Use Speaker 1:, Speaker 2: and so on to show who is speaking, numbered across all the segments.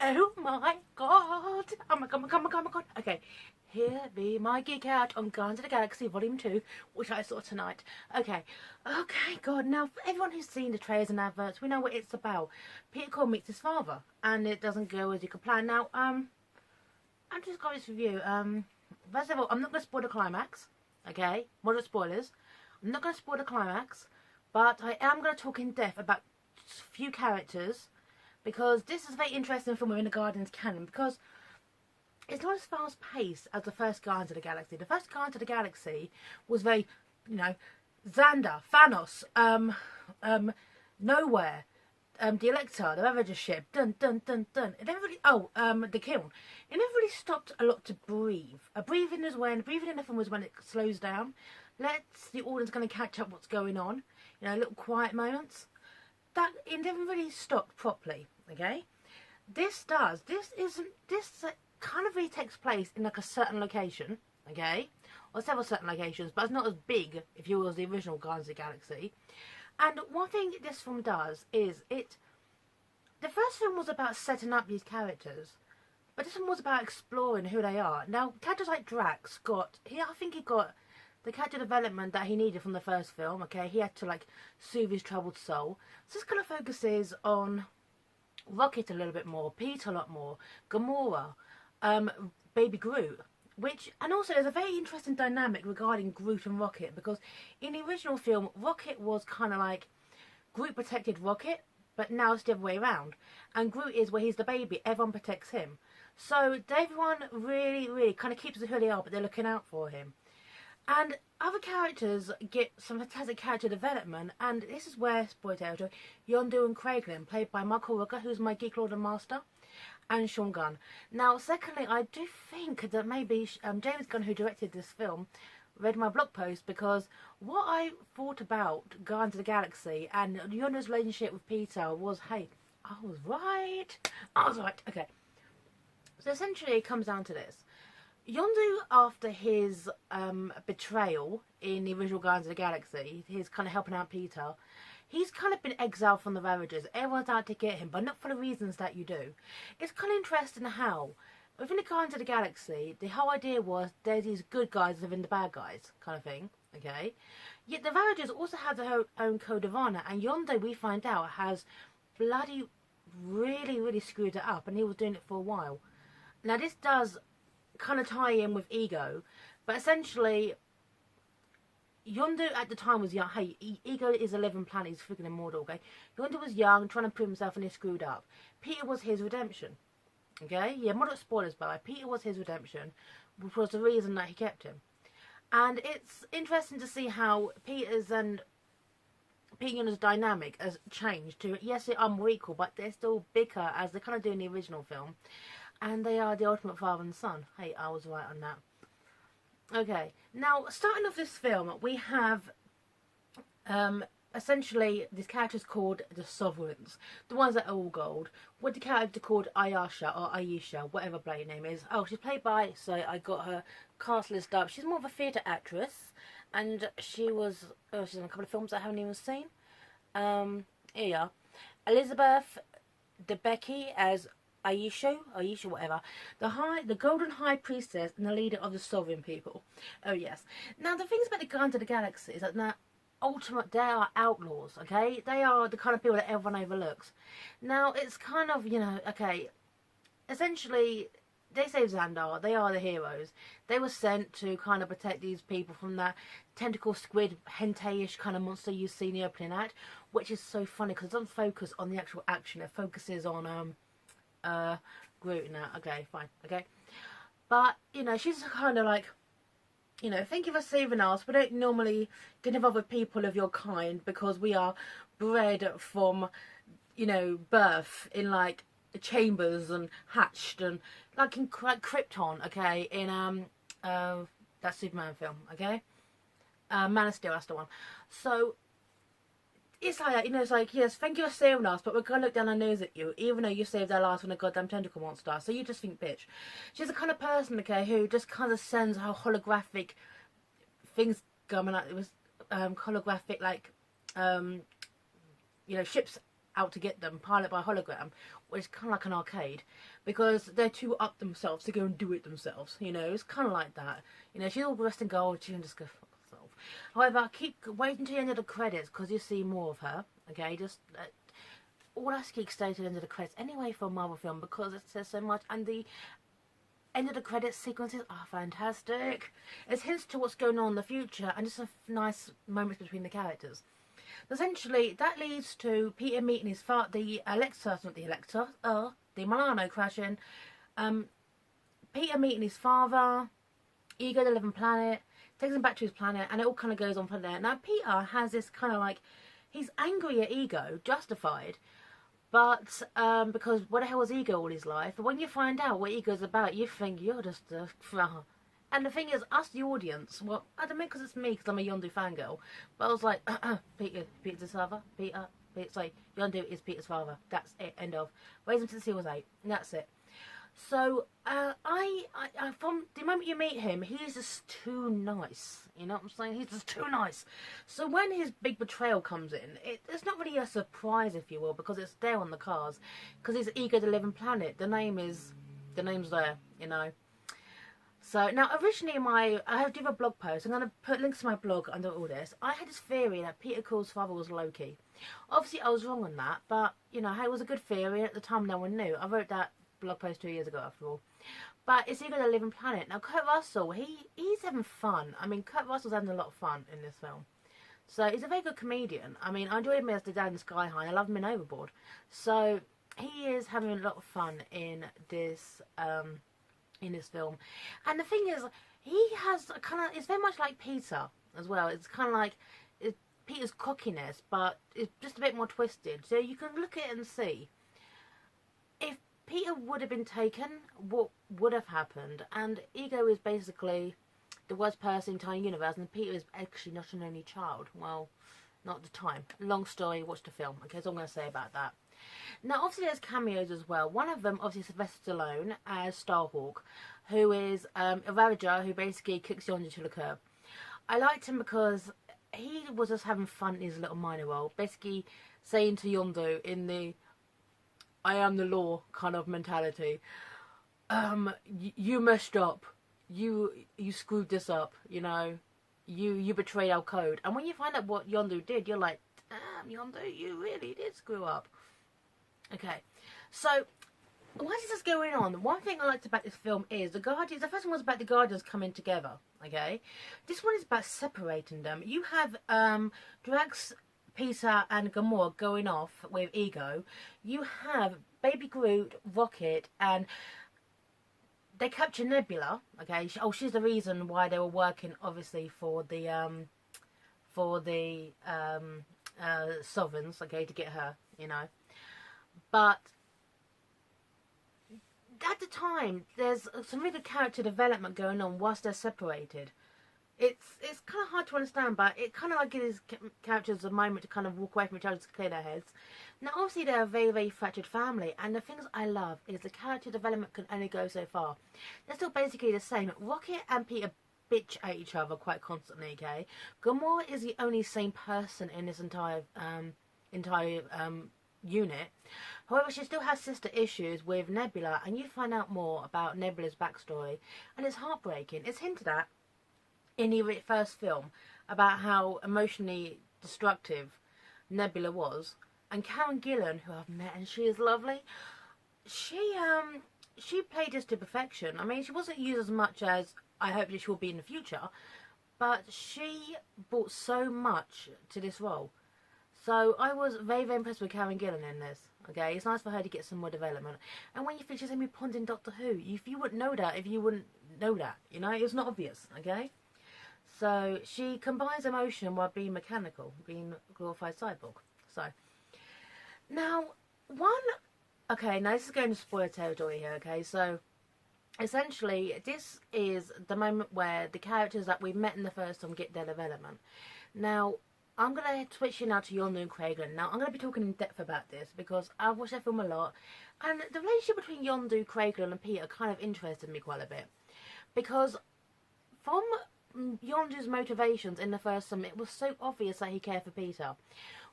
Speaker 1: Oh my god. Oh my god, oh my god, oh my god, oh my god. Okay, here be my geek out on Guardians of the Galaxy Volume 2, which I saw tonight. Okay, god, now for everyone who's seen the trailers and adverts, we know what it's about. Peter Quill meets his father, and it doesn't go as you could plan. Now, I'm just got this review. First of all, I'm not going to spoil the climax, okay? Moderate spoilers. I'm not going to spoil the climax, but I am going to talk in depth about a few characters, because this is a very interesting film within the Guardians canon, because it's not as fast paced as the first Guardians of the Galaxy. The first Guardians of the Galaxy was very, Xander, Thanos, Nowhere, the Elector, the Ravager ship, dun dun dun dun. It never really, the kiln. It never really stopped a lot to breathe. Breathing in the film was when it slows down, lets the audience kind of catch up what's going on. Little quiet moments. That it never really stopped properly. Okay, this kind of really takes place in like a certain location. Okay, or several certain locations, but it's not as big if you will as the original Guardians of the Galaxy. And one thing this film does is the first film was about setting up these characters, but this one was about exploring who they are. Now, characters like Drax I think he got the character development that he needed from the first film. Okay, he had to like soothe his troubled soul. So this kind of focuses on Rocket a little bit more, Pete a lot more, Gamora, Baby Groot. And also there's a very interesting dynamic regarding Groot and Rocket, because in the original film, Rocket was kind of like, Groot protected Rocket, but now it's the other way around. And Groot is where he's the baby, everyone protects him. So everyone really, really kind of keeps it who they are, but they're looking out for him. And other characters get some fantastic character development, and this is where, spoiler territory, Yondu and Craiglin, played by Michael Rooker, who's my Geek Lord and Master, and Sean Gunn. Now, secondly, I do think that maybe James Gunn, who directed this film, read my blog post, because what I thought about Guardians of the Galaxy and Yondu's relationship with Peter was, hey, I was right. Okay. So essentially it comes down to this. Yondu, after his betrayal in the original Guardians of the Galaxy, his kind of helping out Peter, he's kind of been exiled from the Ravagers. Everyone's out to get him, but not for the reasons that you do. It's kind of interesting how, within the Guardians of the Galaxy, the whole idea was there's these good guys within the bad guys, kind of thing, okay? Yet the Ravagers also have their own code of honour, and Yondu, we find out, has bloody really, really screwed it up, and he was doing it for a while. Now, this does kind of tie in with Ego, but essentially Yondu at the time was young. Hey, Ego is a living planet, he's freaking immortal, okay? Yondu was young, trying to prove himself, and he screwed up. Peter was his redemption, okay? Yeah, moderate spoilers, by the way. Peter was his redemption, which was the reason that he kept him. And it's interesting to see how Peter Yondu's dynamic has changed to, yes, they are more equal, but they're still bicker as they kind of do in the original film. And they are the ultimate father and son. Hey, I was right on that. Okay, now starting off this film, we have essentially these characters called the Sovereigns, the ones that are all gold. With the character called Ayasha or Aisha, whatever bloody name is. Oh, she's played by, so I got her cast list up. She's more of a theatre actress, and she's in a couple of films I haven't even seen. Here you are. Elizabeth Debicki as Aisha, whatever, the Golden High Priestess and the leader of the Sovereign people. Oh yes. Now the things about the Guardians of the Galaxy is that they are outlaws, okay? They are the kind of people that everyone overlooks. Now it's kind of, okay, essentially they save Xandar, they are the heroes. They were sent to kind of protect these people from that tentacle squid hentai-ish kind of monster you see in the opening act, which is so funny because it doesn't focus on the actual action, it focuses on Groot now. Okay, fine, okay. But, she's kind of like, thank you for saving us. We don't normally get involved with people of your kind because we are bred from, birth in like chambers and hatched and like in Krypton, okay, in that Superman film, okay? Man of Steel, that's the one. So it's like that, it's like, yes, thank you for saving us, but we're going to look down our nose at you, even though you saved our lives from a goddamn tentacle monster. So you just think, bitch. She's the kind of person, okay, who just kind of sends her holographic things coming out. It was holographic, like, ships out to get them, pilot by hologram, which is kind of like an arcade, because they're too up themselves to go and do it themselves. You know, it's kind of like that. You know, she's all dressed in gold. She can just go fuck herself. However, keep waiting till the end of the credits because you see more of her. Okay, just all that's Geek stay to the end of the credits anyway for a Marvel film because it says so much, and the end of the credits sequences are fantastic. It's hints to what's going on in the future and just a nice moments between the characters. Essentially, that leads to Peter meeting his father, the Milano crashing. Peter meeting his father, Ego the Living Planet, takes him back to his planet, and it all kind of goes on from there. Now, Peter has this kind of like, he's angry at Ego, justified, but because what the hell was Ego all his life? But when you find out what Ego's about, you think you're just a... And the thing is, us, the audience, well, I don't mean because it's me, because I'm a Yondu fangirl, but I was like, Peter's his father, sorry, Yondu is Peter's father, that's it, end of. Raise him since he was 8, and that's it. So, I from the moment you meet him, he's just too nice, you know what I'm saying? He's just too nice. So when his big betrayal comes in, it's not really a surprise, if you will, because it's there on the cards, because he's Ego the Living Planet, the name's there, you know. So, now, originally I do a blog post. I'm going to put links to my blog under all this. I had this theory that Peter Quill's father was Loki. Obviously, I was wrong on that, but, you know, it was a good theory. At the time, no one knew. I wrote that blog post 2 years ago, after all. But it's Ego the Living Planet. Now, Kurt Russell, he's having fun. I mean, Kurt Russell's having a lot of fun in this film. So, he's a very good comedian. I mean, I enjoyed him as the dad in Sky High. I love him in Overboard. So, he is having a lot of fun in this film. And the thing is, he has a kind of, it's very much like Peter as well. It's kind of like Peter's cockiness, but it's just a bit more twisted. So you can look at it and see if Peter would have been taken, what would have happened. And Ego is basically the worst person in the entire universe, and Peter is actually not an only child. Well, not at the time. Long story, watch the film. Okay, that's all I'm going to say about that. Now, obviously, there's cameos as well. One of them, obviously, Sylvester Stallone as Starhawk, who is a Ravager who basically kicks Yondu to the curb. I liked him because he was just having fun in his little minor role, basically saying to Yondu in the I am the law kind of mentality, you messed up, you screwed this up, you know, you betrayed our code. And when you find out what Yondu did, you're like, damn, Yondu, you really did screw up. Okay, so why is this going on? One thing I liked about this film is the Guardians. The first one was about the Guardians coming together. Okay, this one is about separating them. You have Drax, Peter, and Gamora going off with Ego. You have Baby Groot, Rocket, and they capture Nebula. Okay, she's the reason why they were working, obviously, for the Sovereigns. Okay, to get her, you know. But at the time, there's some really good character development going on whilst they're separated. It's kind of hard to understand, but it kind of like gives characters a moment to kind of walk away from each other to clear their heads. Now, obviously, they're a very, very fractured family, and the things I love is the character development can only go so far. They're still basically the same. Rocket and Peter bitch at each other quite constantly, okay? Gamora is the only sane person in this entire unit. However, she still has sister issues with Nebula, and you find out more about Nebula's backstory, and it's heartbreaking. It's hinted at in the first film about how emotionally destructive Nebula was, and Karen Gillan, who I've met, and she is lovely. She played this to perfection. I mean, she wasn't used as much as I hope that she will be in the future, but she brought so much to this role. So I was very, very impressed with Karen Gillan in this. Okay, it's nice for her to get some more development. And when you think she's going to be Pond in Doctor Who, if you wouldn't know that, you know, it's not obvious. Okay, so she combines emotion while being mechanical, being a glorified cyborg. So now now this is going to spoiler territory here. Okay, so essentially this is the moment where the characters that we've met in the first film get their development. Now, I'm going to switch you now to Yondu and Kraglin. Now, I'm going to be talking in depth about this because I've watched that film a lot. And the relationship between Yondu, Kraglin and Peter kind of interested me quite a bit. Because from Yondu's motivations in the first film, it was so obvious that he cared for Peter.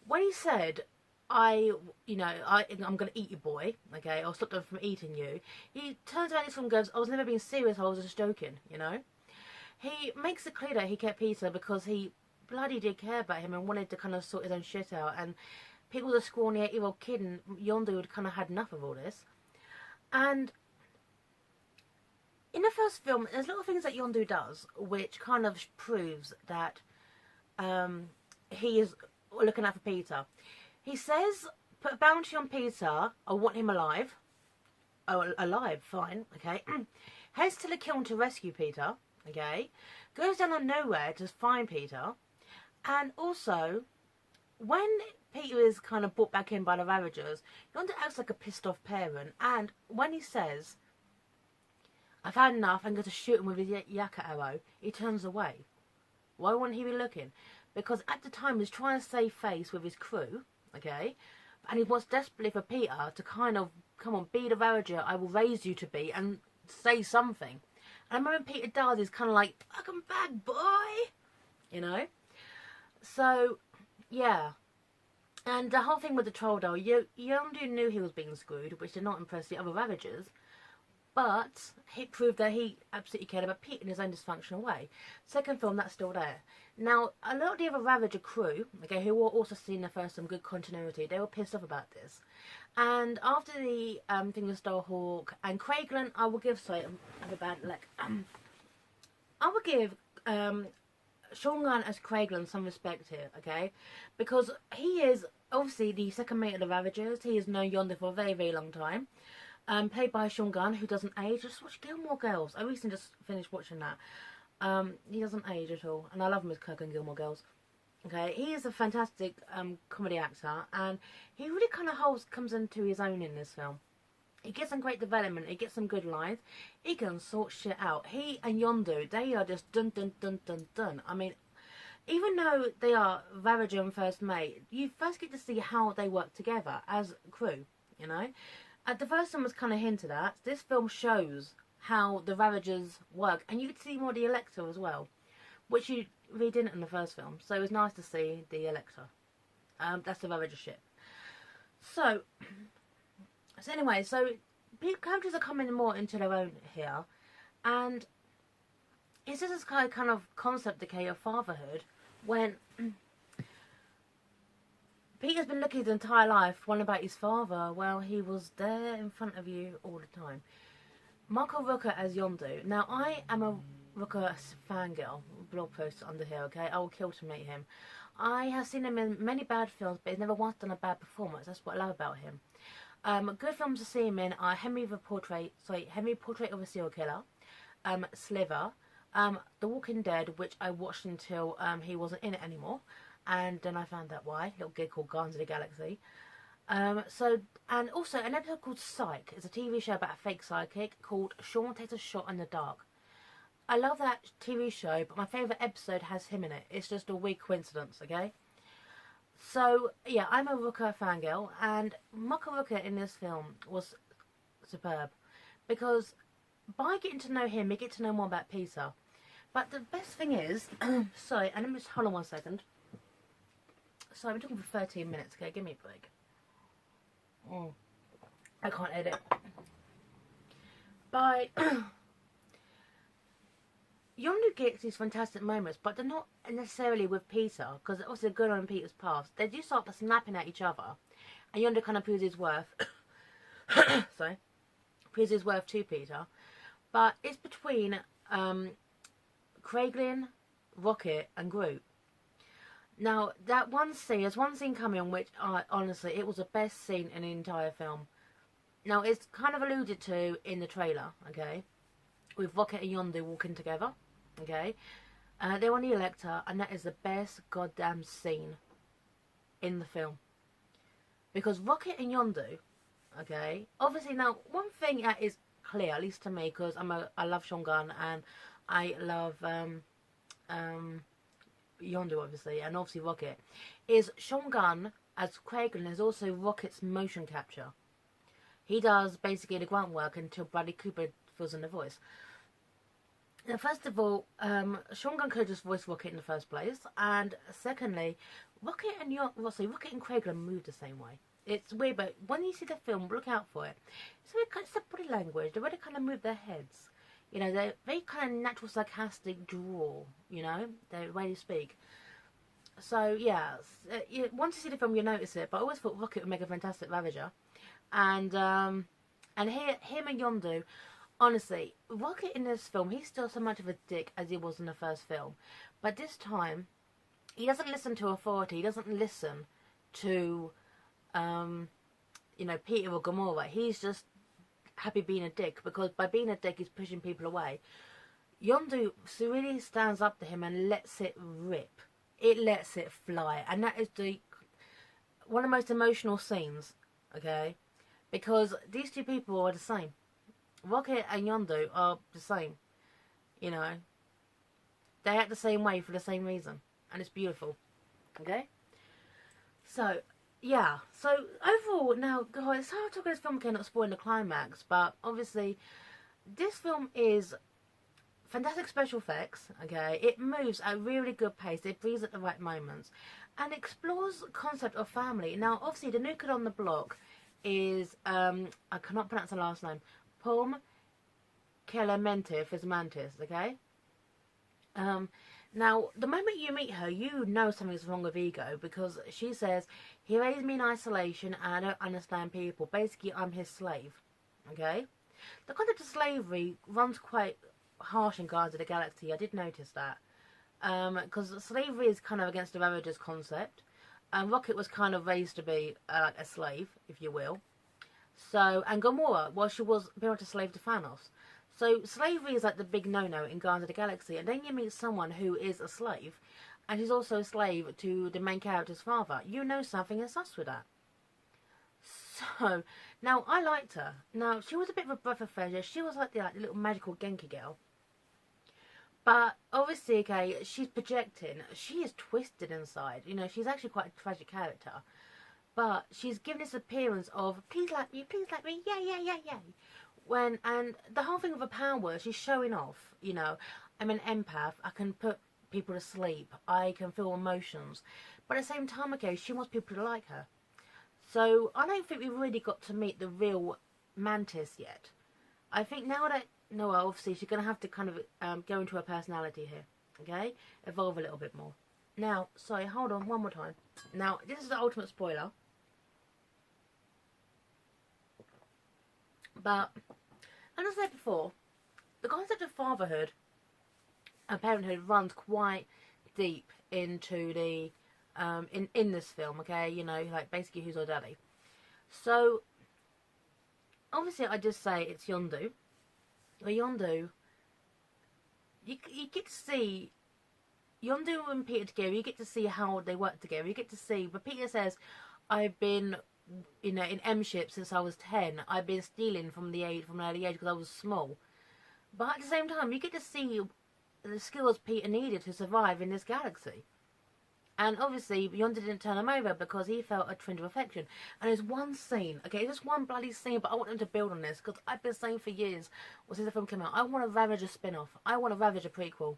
Speaker 1: When he said, I'm going to eat you, boy, okay, I'll stop them from eating you. He turns around this one and goes, I was never being serious, I was just joking, you know. He makes it clear that he kept Peter because he bloody did care about him and wanted to kind of sort his own shit out. And Pete was a scrawny 8-year-old kid, and Yondu had kind of had enough of all this. And in the first film, there's little things that Yondu does which kind of proves that he is looking out for Peter. He says, put a bounty on Peter, I want him alive. Oh, alive, fine, okay. Heads to the kiln to rescue Peter, okay. Goes down on nowhere to find Peter. And also, when Peter is kind of brought back in by the Ravagers, Yondu acts like a pissed off parent. And when he says, I've had enough, I'm going to shoot him with his yakka arrow, he turns away. Why wouldn't he be looking? Because at the time he's trying to save face with his crew, okay? And he wants desperately for Peter to kind of, come on, be the Ravager I will raise you to be, and say something. And I remember when Peter does, he's kind of like, welcome back, boy! You know? So, yeah. And the whole thing with the troll doll, Yondu knew he was being screwed, which did not impress the other Ravagers. But he proved that he absolutely cared about Pete in his own dysfunctional way. Second film, that's still there. Now, a lot of the other Ravager crew, okay, who were also seeing the first some good continuity, they were pissed off about this. And after the thing with Starhawk and Kraglin, I will give, sorry, I have a bad leg. I will give Sean Gunn as Kraglin some respect here, okay? Because he is obviously the second mate of the Ravagers. He has known Yondu for a very, very long time. Played by Sean Gunn, who doesn't age. Just watch Gilmore Girls. I recently just finished watching that. He doesn't age at all, and I love him as Kirk in Gilmore Girls. Okay, he is a fantastic comedy actor, and he really kind of comes into his own in this film. He gets some great development. He gets some good lines. He can sort shit out. He and Yondu, they are just dun dun dun dun dun. I mean, even though they are Ravager and First Mate, you first get to see how they work together as crew. You know. The first one was kind of hinted at. This film shows how the Ravagers work, and you get to see more of the Elector as well, which you really didn't in the first film. So it was nice to see the Elector. That's the Ravager ship. So anyway, so characters are coming more into their own here, and it's just this kind of concept decay of fatherhood when Peter's been looking his entire life, wondering about his father. Well, he was there in front of you all the time. Michael Rooker as Yondu. Now, I am a Rooker fangirl. Blog post under here, okay? I will kill to meet him. I have seen him in many bad films, but he's never once done a bad performance. That's what I love about him. Good films to see him in are Henry Portrait of a Serial Killer, Sliver, The Walking Dead, which I watched until he wasn't in it anymore. And then I found out why. Little gig called Guardians of the Galaxy. And also an episode called Psych. It's a TV show about a fake psychic called Sean Takes a Shot in the Dark. I love that TV show, but my favourite episode has him in it. It's just a weird coincidence, okay? So, yeah, I'm a Rooker fangirl, and Michael Rooker in this film was superb. Because by getting to know him, you get to know more about Peter. But the best thing is, sorry, and let me just hold on 1 second. So I've been talking for 13 minutes, okay? Give me a break. I can't edit. But Yondu gets these fantastic moments, but they're not necessarily with Peter, because they're also good on Peter's past. They do start snapping at each other, and Yondu kind of proves his worth. Sorry. Proves his worth to Peter. But it's between Kraglin, Rocket, and Groot. Now, there's one scene coming on which, honestly, it was the best scene in the entire film. Now, it's kind of alluded to in the trailer, okay? With Rocket and Yondu walking together, okay? They're on the Elector, and that is the best goddamn scene in the film. Because Rocket and Yondu, okay? Obviously, now, one thing that is clear, at least to me, because I love Sean Gunn, and I love Yondu, obviously, and obviously Rocket, is Sean Gunn as Kraglin is also Rocket's motion capture. He does basically the grunt work until Bradley Cooper fills in the voice. Now, first of all, Sean Gunn could have just voiced Rocket in the first place, and secondly, Rocket and Craigland move the same way. It's weird, but when you see the film, look out for it. It's the body language. The way they kind of move their heads. You know, they're very kind of natural, sarcastic drawl. You know, the way they speak. So yeah, once you see the film, you notice it. But I always thought Rocket would make a fantastic Ravager, and him and Yondu. Honestly, Rocket in this film, he's still so much of a dick as he was in the first film. But this time, he doesn't listen to authority. He doesn't listen to, Peter or Gamora. He's just happy being a dick, because by being a dick, he's pushing people away. Yondu really stands up to him and lets it rip. It lets it fly. And that is one of the most emotional scenes, okay? Because these two people are the same. Rocket and Yondu are the same, you know. They act the same way for the same reason, and it's beautiful, okay? So, yeah. So, overall, now, guys, it's hard to talk about this film, okay, not spoiling the climax, but obviously, this film is fantastic special effects, okay? It moves at a really good pace, it breathes at the right moments, and explores the concept of family. Now, obviously, the new kid on the block is, I cannot pronounce the last name, Pom Kelamentif is Mantis, okay? Now, the moment you meet her, you know something's wrong with Ego, because she says, he raised me in isolation and I don't understand people. Basically, I'm his slave, okay? The concept of slavery runs quite harsh in Guardians of the Galaxy. I did notice that. Because slavery is kind of against the Ravager's concept. Rocket was kind of raised to be a slave, if you will. So, and Gamora, well, she was pretty much a slave to Thanos. So, slavery is like the big no-no in Guardians of the Galaxy. And then you meet someone who is a slave, and she's also a slave to the main character's father. You know something is sus with that. So, now, I liked her. Now, she was a bit of a breath of fresh air. She was like the little magical Genki girl. But, obviously, okay, she's projecting. She is twisted inside. You know, she's actually quite a tragic character. But she's given this appearance of, please like me, yay. And the whole thing of her power, she's showing off, you know. I'm an empath, I can put people to sleep, I can feel emotions. But at the same time, okay, she wants people to like her. So, I don't think we've really got to meet the real Mantis yet. I think now that, no, obviously, she's going to have to kind of go into her personality here, okay? Evolve a little bit more. Now, sorry, hold on, one more time. Now, this is the ultimate spoiler. But, as I said before, the concept of fatherhood and parenthood runs quite deep into the, in this film, okay? You know, like, basically, who's our daddy? So, obviously, I just say it's Yondu. Well, Yondu, you get to see Yondu and Peter together. You get to see how they work together. You get to see, but Peter says, I've been, you know, in M-ship since I was 10. I've been stealing from an early age because I was small. But at the same time, you get to see the skills Peter needed to survive in this galaxy. And obviously, Yondu didn't turn him over because he felt a twinge of affection. And there's one scene, okay, just one bloody scene, but I want them to build on this because I've been saying for years, since the film came out, I want a Ravager spin-off. I want a Ravager prequel.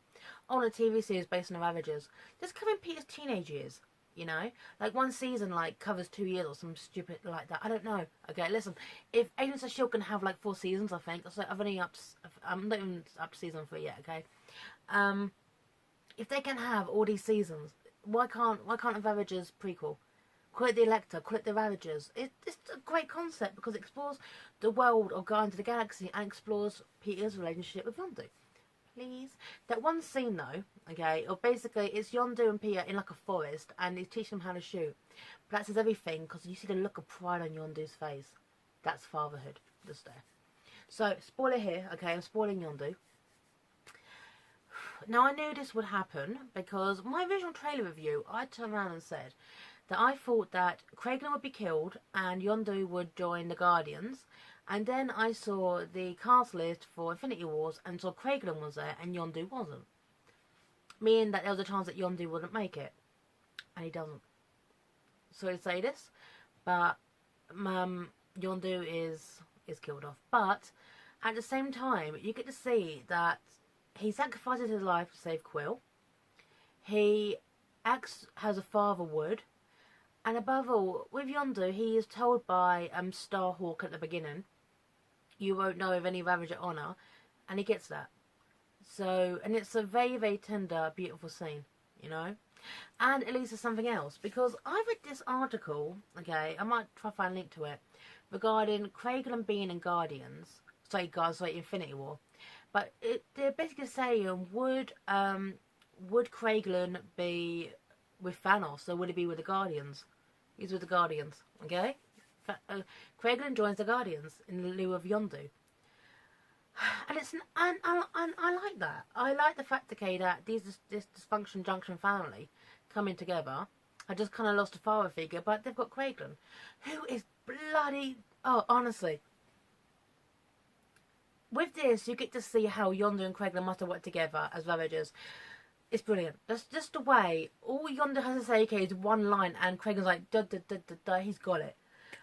Speaker 1: I want a TV series based on the Ravagers. Just covering Peter's teenage years, you know? Like one season, like, covers 2 years or some stupid like that. I don't know. Okay, listen, if Agents of S.H.I.E.L.D. can have like 4 seasons, I think, so I'm not even up to season 3 yet, okay? If they can have all these seasons, why can't a Ravagers prequel? Call it the Elector, call it the Ravagers. It's a great concept because it explores the world of Guardians of the Galaxy and explores Peter's relationship with Yondu. Please. That one scene though, okay, or basically it's Yondu and Peter in like a forest and he's teaching them how to shoot. But that says everything because you see the look of pride on Yondu's face. That's fatherhood, just there. So, spoiler here, okay, I'm spoiling Yondu. Now, I knew this would happen because my original trailer review, I turned around and said that I thought that Kragan would be killed and Yondu would join the Guardians. And then I saw the cast list for Infinity Wars and saw Kragan was there and Yondu wasn't. Meaning that there was a chance that Yondu wouldn't make it. And he doesn't. Sorry to say this, but Yondu is killed off. But at the same time, you get to see that he sacrifices his life to save Quill. He acts as a father would. And above all, with Yondu, he is told by Starhawk at the beginning, you won't know of any Ravager honour, and he gets that. So, and it's a very, very tender, beautiful scene, you know. And it leads to something else, because I read this article, okay, I might try to find a link to it, regarding Kraglin being in Guardians, sorry, Infinity War. But they're basically saying, would Kraglin be with Thanos, or would he be with the Guardians? He's with the Guardians, okay? Kraglin joins the Guardians in lieu of Yondu. And I like that. I like the fact, okay, that this dysfunction junction family coming together. I just kind of lost a father figure, but they've got Kraglin, who is bloody... Oh, honestly. With this, you get to see how Yondu and Kraglin must have worked together as Ravagers. It's brilliant. That's just the way. All Yondu has to say, okay, is one line, and Kraglin's like, da da da da da, he's got it.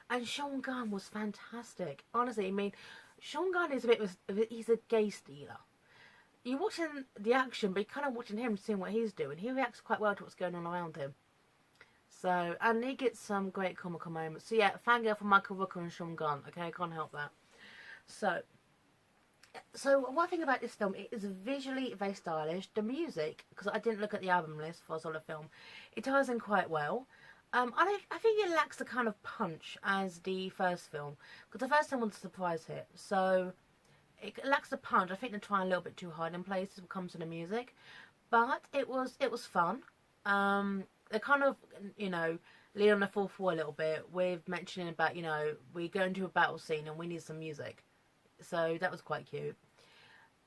Speaker 1: And Sean Gunn was fantastic. Honestly, I mean, Sean Gunn is he's a gay stealer. You're watching the action, but you're kind of watching him, seeing what he's doing. He reacts quite well to what's going on around him. So, and he gets some great comical moments. So yeah, fangirl for Michael Rooker and Sean Gunn. Okay, I can't help that. So one thing about this film, it is visually very stylish. The music, because I didn't look at the album list for the film, it ties in quite well. I think it lacks the kind of punch as the first film, because the first film was a surprise hit, so it lacks the punch. I think they're trying a little bit too hard in places when it comes to the music, but it was fun. They kind of, you know, lean on the fourth wall a little bit with mentioning about, you know, we go into a battle scene and we need some music, so that was quite cute.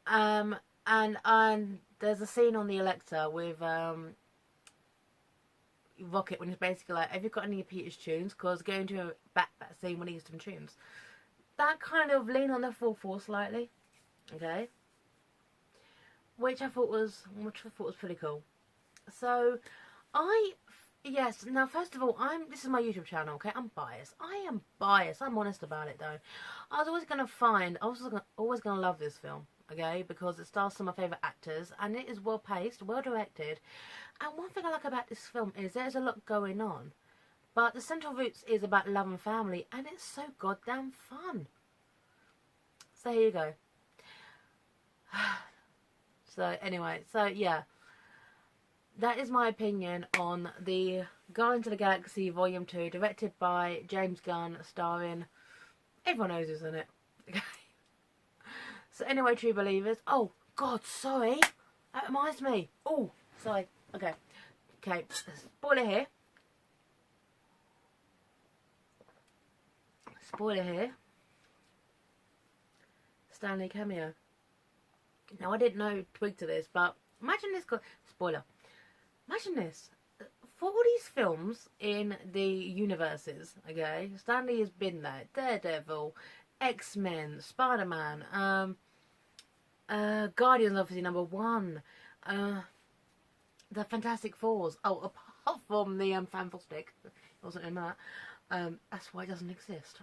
Speaker 1: And there's a scene on the Electra with Rocket when he's basically like, have you got any of Peter's tunes? Because going to that scene when he used some tunes. That kind of lean on the fourth wall slightly, okay? Which I thought was pretty cool. So, yes, now first of all, this is my YouTube channel, okay? I'm biased. I am biased. I'm honest about it though. I was always gonna love this film, okay? Because it stars some of my favourite actors, and it is well paced, well directed. And one thing I like about this film is there's a lot going on, but the central roots is about love and family, and it's so goddamn fun. So here you go. So anyway, so yeah, that is my opinion on the Guardians of the Galaxy Volume 2, directed by James Gunn, starring, everyone knows who's in it. So anyway, true believers. Oh God, sorry. That reminds me. Oh, sorry. Okay. Spoiler here. Stanley cameo. Now I didn't know twig to this, but imagine this. Spoiler. Imagine this. For all these films in the universes, okay, Stanley has been there. Daredevil, X-Men, Spider-Man, Guardians obviously #1, the Fantastic Fours. Oh, apart from the Fantastic, it wasn't in that. That's why it doesn't exist.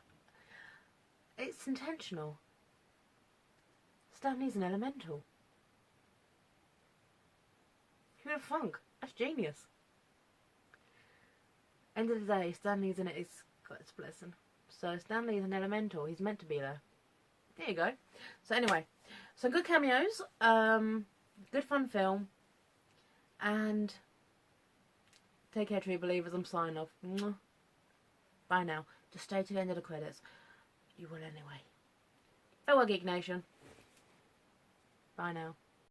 Speaker 1: It's intentional. Stanley's an elemental. Who would have thunk? That's genius. End of the day, Stanley's in it. It's God's blessing. So Stanley is an elemental. He's meant to be there. There you go. So anyway, some good cameos. Good fun film. And take care, true believers. I'm signing off. Mwah. Bye now. Just stay to the end of the credits. You will anyway. Farewell, Geek Nation. Bye now.